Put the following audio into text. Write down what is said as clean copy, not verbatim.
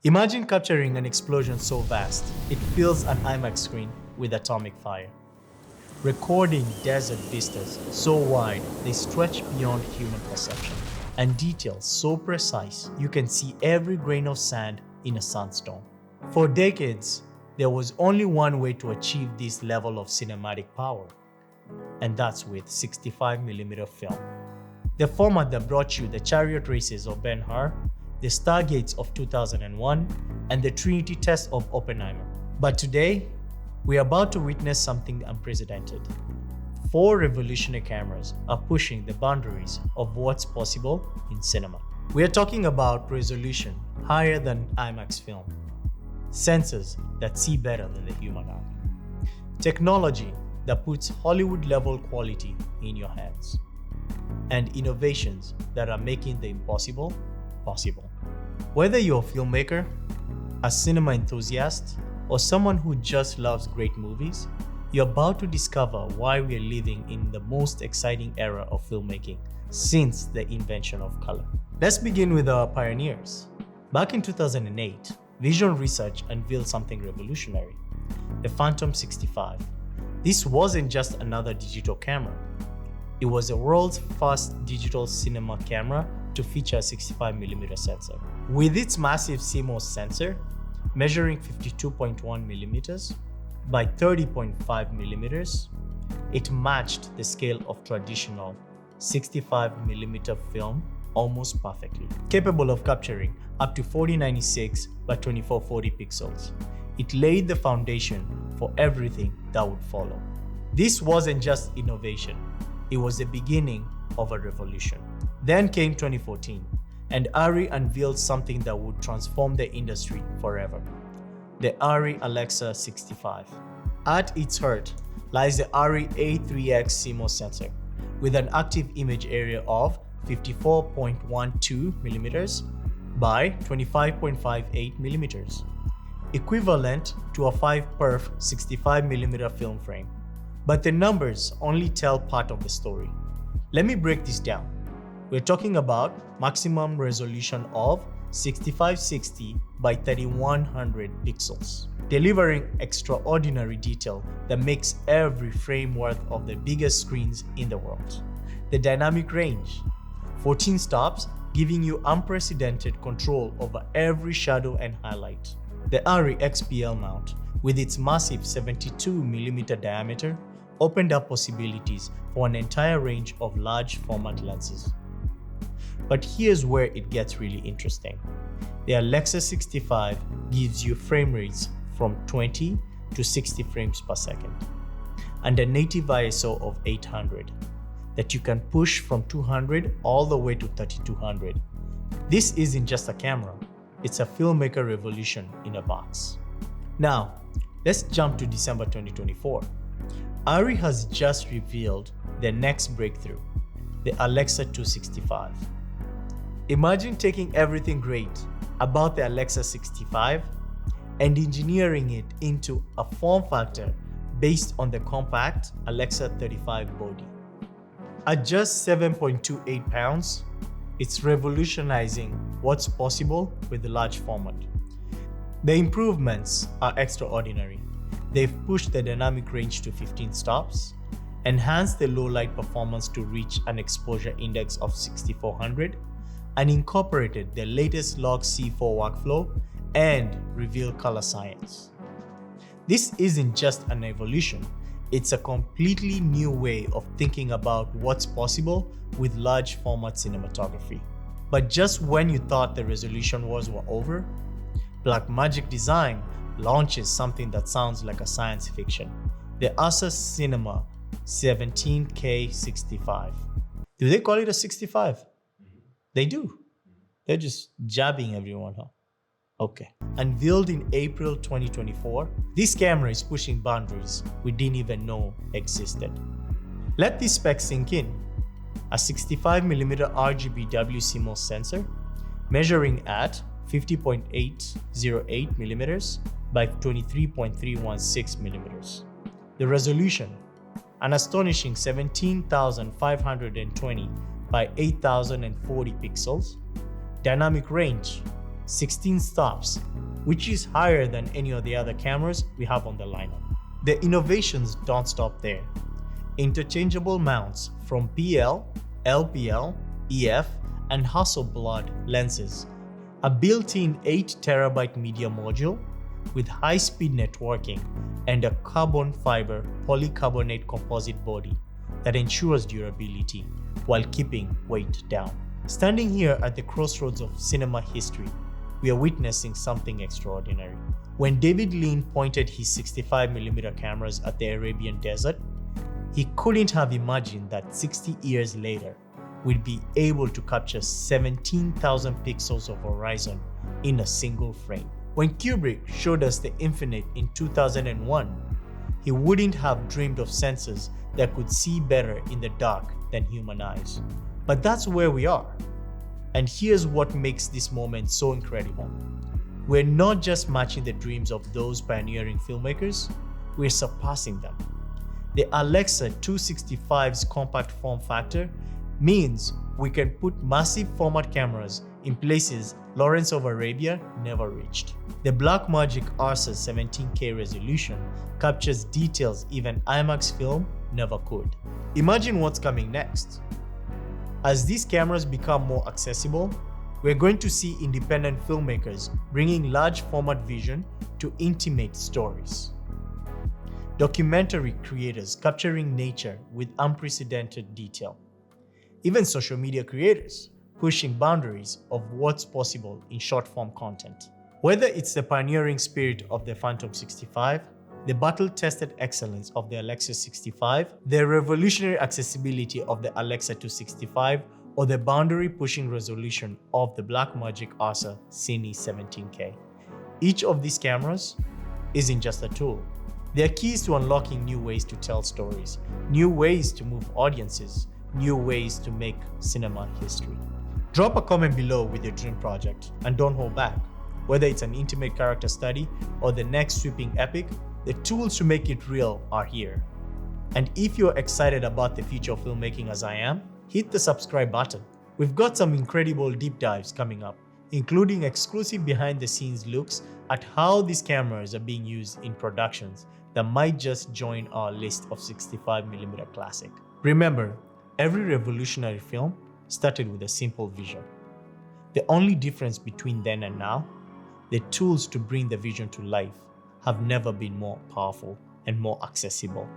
Imagine capturing an explosion so vast, it fills an IMAX screen with atomic fire. Recording desert vistas so wide they stretch beyond human perception, and details so precise you can see every grain of sand in a sandstorm. For decades, there was only one way to achieve this level of cinematic power, and that's with 65mm film. The format that brought you the chariot races of Ben-Hur, the Stargates of 2001, and the Trinity test of Oppenheimer. But today, we're about to witness something unprecedented. 4 revolutionary cameras are pushing the boundaries of what's possible in cinema. We are talking about resolution higher than IMAX film, sensors that see better than the human eye, technology that puts Hollywood-level quality in your hands, and innovations that are making the impossible possible. Whether you're a filmmaker, a cinema enthusiast, or someone who just loves great movies, you're about to discover why we're living in the most exciting era of filmmaking since the invention of color. Let's begin with our pioneers. Back in 2008, Vision Research unveiled something revolutionary: the Phantom 65. This wasn't just another digital camera. It was the world's first digital cinema camera to feature a 65mm sensor. With its massive CMOS sensor, measuring 52.1mm by 30.5mm, it matched the scale of traditional 65mm film almost perfectly. Capable of capturing up to 4096 by 2440 pixels, it laid the foundation for everything that would follow. This wasn't just innovation, it was the beginning of a revolution. Then came 2014, and Arri unveiled something that would transform the industry forever: the Arri Alexa 65. At its heart lies the Arri A3X CMOS sensor, with an active image area of 54.12mm by 25.58mm, equivalent to a 5-perf 65mm film frame. But the numbers only tell part of the story. Let me break this down. We're talking about maximum resolution of 6560 by 3100 pixels, delivering extraordinary detail that makes every frame worth of the biggest screens in the world. The dynamic range, 14 stops, giving you unprecedented control over every shadow and highlight. The Arri XPL mount, with its massive 72mm diameter, opened up possibilities for an entire range of large format lenses. But here's where it gets really interesting. The Alexa 65 gives you frame rates from 20 to 60 frames per second, and a native ISO of 800 that you can push from 200 all the way to 3200. This isn't just a camera, it's a filmmaker revolution in a box. Now, let's jump to December 2024. Arri has just revealed their next breakthrough, the Alexa 265. Imagine taking everything great about the Alexa 65 and engineering it into a form factor based on the compact Alexa 35 body. At just 7.28 pounds, it's revolutionizing what's possible with the large format. The improvements are extraordinary. They've pushed the dynamic range to 15 stops, enhanced the low light performance to reach an exposure index of 6400, and incorporated the latest log C4 workflow and reveal color science. This isn't just an evolution, it's a completely new way of thinking about what's possible with large format cinematography. But just when you thought the resolution wars were over, Blackmagic Design launches something that sounds like a science fiction: the URSA Cine 17K65. Do they call it a 65? They do. They're just jabbing everyone, huh? Okay. Unveiled in April 2024, this camera is pushing boundaries we didn't even know existed. Let this spec sink in. A 65mm RGBW CMOS sensor, measuring at 50.808mm by 23.316mm. The resolution, an astonishing 17,520 by 8,040 pixels. Dynamic range, 16 stops, which is higher than any of the other cameras we have on the lineup. The innovations don't stop there. Interchangeable mounts from PL, LPL, EF, and Hasselblad lenses, a built-in 8TB media module with high-speed networking, and a carbon fiber polycarbonate composite body that ensures durability while keeping weight down. Standing here at the crossroads of cinema history, we are witnessing something extraordinary. When David Lean pointed his 65mm cameras at the Arabian desert, he couldn't have imagined that 60 years later, we'd be able to capture 17,000 pixels of horizon in a single frame. When Kubrick showed us the infinite in 2001, he wouldn't have dreamed of sensors that could see better in the dark than human eyes. But that's where we are. And here's what makes this moment so incredible. We're not just matching the dreams of those pioneering filmmakers, we're surpassing them. The Alexa 265's compact form factor means we can put massive format cameras in places Lawrence of Arabia never reached. The Blackmagic URSA 17K resolution captures details even IMAX film never could. Imagine what's coming next. As these cameras become more accessible, we're going to see independent filmmakers bringing large format vision to intimate stories. Documentary creators capturing nature with unprecedented detail. Even social media creators pushing boundaries of what's possible in short-form content. Whether it's the pioneering spirit of the Phantom 65, the battle-tested excellence of the Alexa 65, the revolutionary accessibility of the Alexa 265, or the boundary-pushing resolution of the Blackmagic URSA Cine 17K. Each of these cameras isn't just a tool. They are keys to unlocking new ways to tell stories, new ways to move audiences, new ways to make cinema history. Drop a comment below with your dream project, and don't hold back. Whether it's an intimate character study or the next sweeping epic, the tools to make it real are here. And if you're excited about the future of filmmaking as I am, hit the subscribe button. We've got some incredible deep dives coming up, including exclusive behind-the-scenes looks at how these cameras are being used in productions that might just join our list of 65mm classic. Remember, every revolutionary film started with a simple vision. The only difference between then and now, the tools to bring the vision to life have never been more powerful and more accessible.